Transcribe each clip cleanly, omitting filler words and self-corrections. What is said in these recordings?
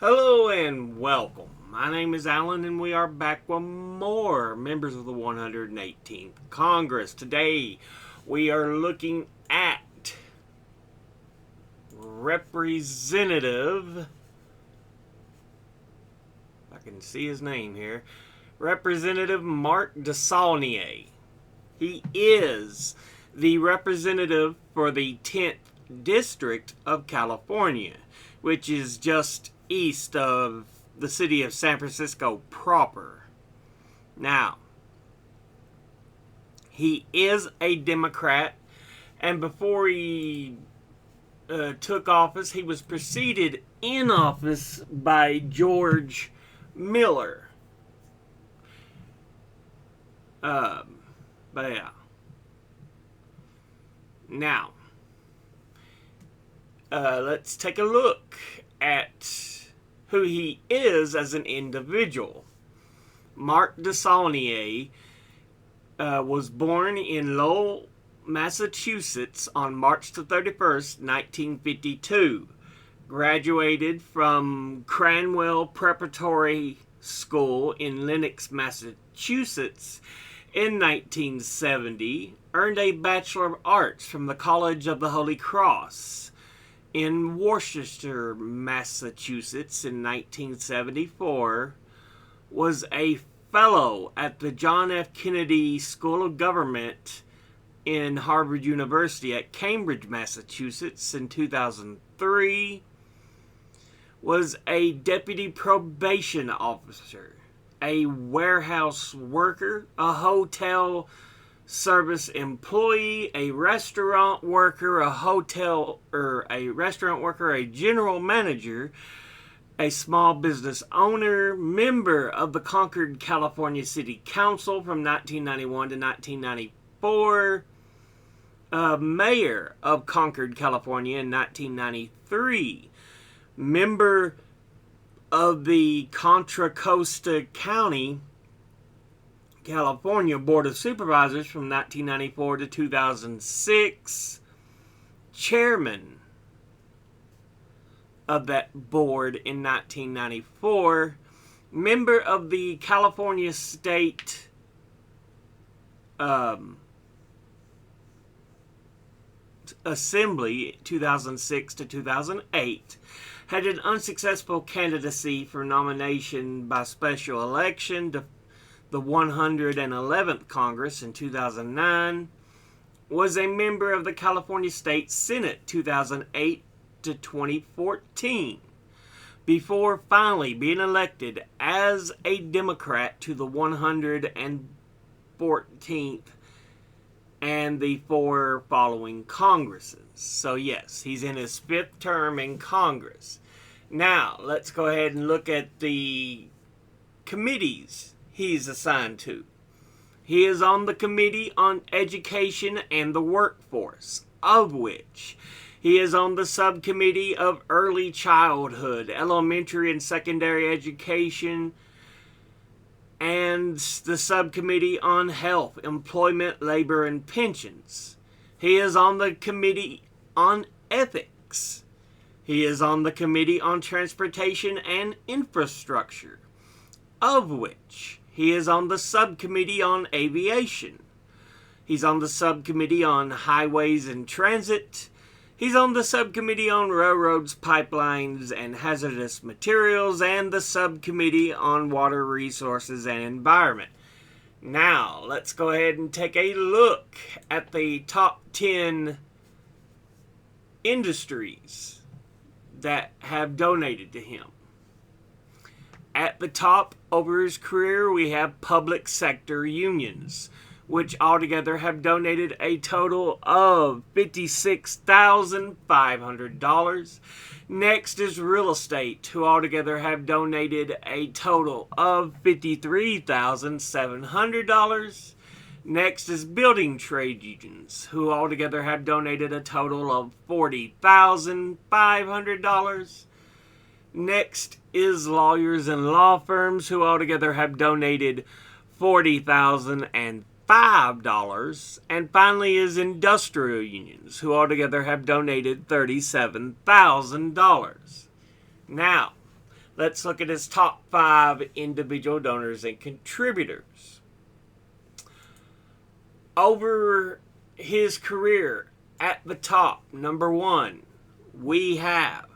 Hello and welcome. My name is Alan, and we are back with more members of the 118th Congress. Today, we are looking at Representative. I can see his name here. Representative Mark DeSaulnier. He is the representative for the 10th District of California, which is just east of the city of San Francisco proper. Now, he is a Democrat, and before he took office, he was preceded in office by George Miller. But yeah. Now, let's take a look at who he is as an individual. Mark DeSaulnier was born in Lowell, Massachusetts on March the 31st, 1952. Graduated from Cranwell Preparatory School in Lenox, Massachusetts in 1970. Earned a Bachelor of Arts from the College of the Holy Cross in Worcester, Massachusetts in 1974. Was a fellow at the John F. Kennedy School of Government in Harvard University at Cambridge, Massachusetts in 2003. Was a deputy probation officer, a warehouse worker, a hotel service employee, a restaurant worker, a general manager, a small business owner, member of the Concord, California City Council from 1991 to 1994, mayor of Concord, California in 1993, member of the Contra Costa County, California Board of Supervisors from 1994 to 2006, chairman of that board in 1994, member of the California State Assembly 2006 to 2008, had an unsuccessful candidacy for nomination by special election to the 111th Congress in 2009, was a member of the California State Senate 2008 to 2014, before finally being elected as a Democrat to the 114th and the 4 following Congresses. So yes, he's in his 5th term in Congress. Now, let's go ahead and look at the committees he's assigned to. He is on the Committee on Education and the Workforce, of which he is on the Subcommittee of Early Childhood, Elementary and Secondary Education, and the Subcommittee on Health, Employment, Labor, and Pensions. He is on the Committee on Ethics. He is on the Committee on Transportation and Infrastructure, of which he is on the Subcommittee on Aviation. He's on the Subcommittee on Highways and Transit. He's on the Subcommittee on Railroads, Pipelines, and Hazardous Materials, and the Subcommittee on Water Resources and Environment. Now, let's go ahead and take a look at the top 10 industries that have donated to him. At the top, over his career, we have public sector unions, which altogether have donated a total of $56,500. Next is real estate, who altogether have donated a total of $53,700. Next is building trade unions, who altogether have donated a total of $40,500. Next is lawyers and law firms, who altogether have donated $40,005. And finally is industrial unions, who altogether have donated $37,000. Now, Let's look at his top 5 individual donors and contributors. Over his career, at the top, number 1, we have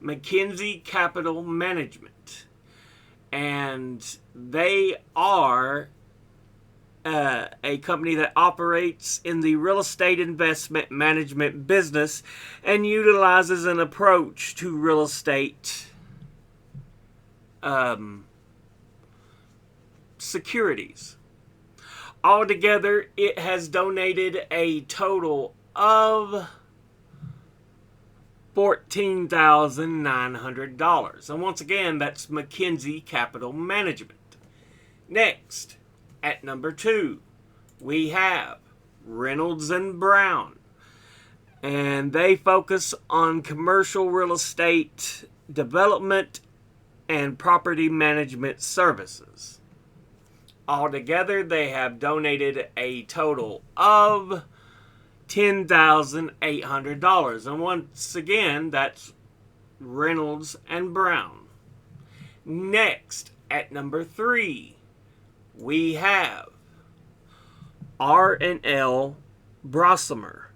McKenzie Capital Management. And they are a company that operates in the real estate investment management business and utilizes an approach to real estate securities. Altogether, it has donated a total of $14,900. And once again, that's McKenzie Capital Management. Next, at number 2, we have Reynolds Brown. And they focus on commercial real estate development and property management services. Altogether, they have donated a total of $10,800. And once again, that's Reynolds Brown. Next, at number 3, we have R&L Brauer.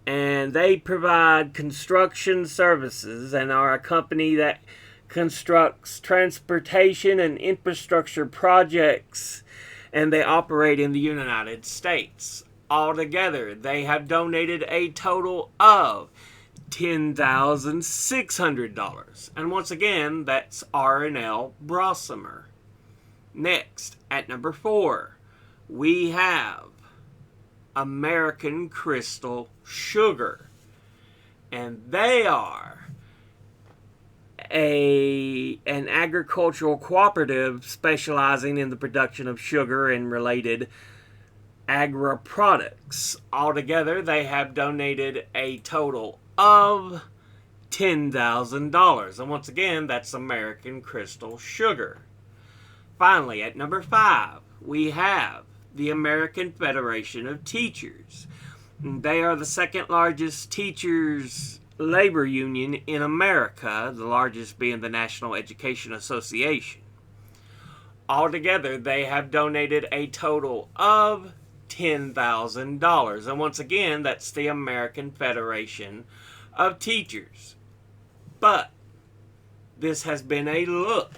And they provide construction services and are a company that constructs transportation and infrastructure projects, and they operate in the United States. Altogether, they have donated a total of $10,600. And once again, that's R&L Brauer. Next, at number 4, we have American Crystal Sugar. And they are an agricultural cooperative specializing in the production of sugar and related agri-products. Altogether, they have donated a total of $10,000. And once again, that's American Crystal Sugar. Finally, at number 5, we have the American Federation of Teachers. They are the second largest teachers' labor union in America, the largest being the National Education Association. Altogether, they have donated a total of $10,000. And once again, that's the American Federation of Teachers. But this has been a look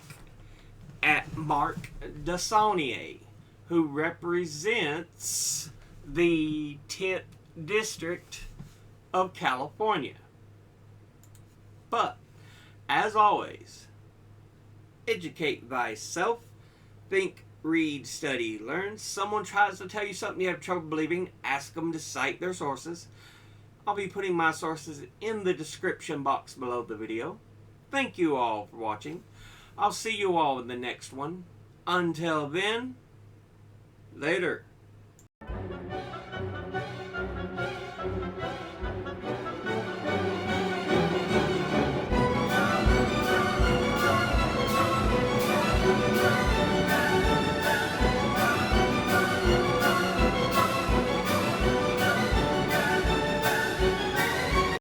at Mark DeSaulnier, who represents the 10th District of California. But, as always, educate thyself, think, read, study, learn. Someone tries to tell you something you have trouble believing, ask them to cite their sources. I'll be putting my sources in the description box below the video. Thank you all for watching. I'll see you all in the next one. Until then, later.